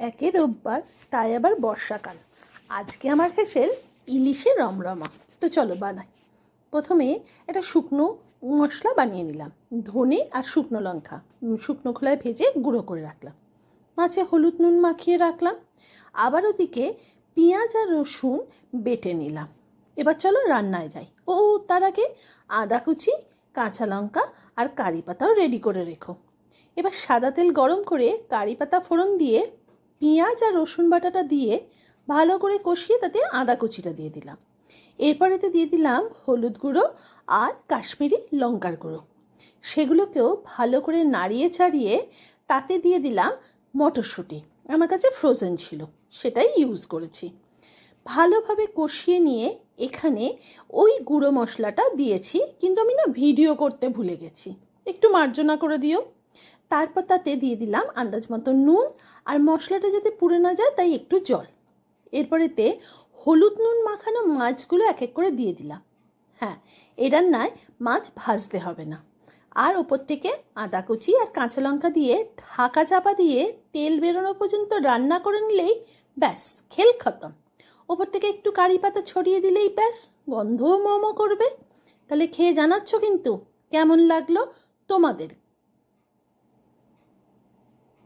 একে রোববার, তাই আবার বর্ষাকাল। আজকে আমার হেসেল ইলিশে রমরমা। তো চলো বানাই। প্রথমে একটা শুকনো মশলা বানিয়ে নিলাম। ধনে আর শুকনো লঙ্কা শুকনো খোলায় ভেজে গুঁড়ো করে রাখলাম। মাছে হলুদ নুন মাখিয়ে রাখলাম। আবার ওদিকে পেঁয়াজ আর রসুন বেটে নিলাম। এবার চলো রান্নায় যাই। তার আগে আদা কুচি, কাঁচা লঙ্কা আর কারি পাতাও রেডি করে রেখো। এবার সাদা তেল গরম করে কারি পাতা ফোড়ন দিয়ে পেঁয়াজ আর রসুন বাটাটা দিয়ে ভালো করে কষিয়ে তাতে আদা কুচিটা দিয়ে দিলাম। এরপরেতে দিয়ে দিলাম হলুদ গুঁড়ো আর কাশ্মীরি লঙ্কার গুঁড়ো। সেগুলোকেও ভালো করে নাড়িয়ে চাড়িয়ে তাতে দিয়ে দিলাম মটরশুঁটি। আমার কাছে ফ্রোজেন ছিল, সেটাই ইউজ করেছি। ভালোভাবে কষিয়ে নিয়ে এখানে ওই গুঁড়ো মশলাটা দিয়েছি, কিন্তু আমি ভিডিও করতে ভুলে গেছি, একটু মার্জনা করে দিও। তারপর তাতে দিয়ে দিলাম আন্দাজ মতো নুন, আর মশলাটা যাতে পুড়ে না যায় তাই একটু জল। এরপরেতে হলুদ নুন মাখানো মাছগুলো এক এক করে দিয়ে দিলাম। হ্যাঁ, এই রান্নায় মাছ ভাজতে হবে না। আর ওপর থেকে আদা কুচি আর কাঁচা লঙ্কা দিয়ে ঢাকা চাপা দিয়ে তেল বেরোনো পর্যন্ত রান্না করে নিলেই ব্যাস, খেল খতম। ওপর থেকে একটু কারি পাতা ছড়িয়ে দিলেই ব্যাস, গন্ধও মোমো করবে। তাহলে খেয়ে জানাচ্ছ কিন্তু কেমন লাগলো তোমাদের।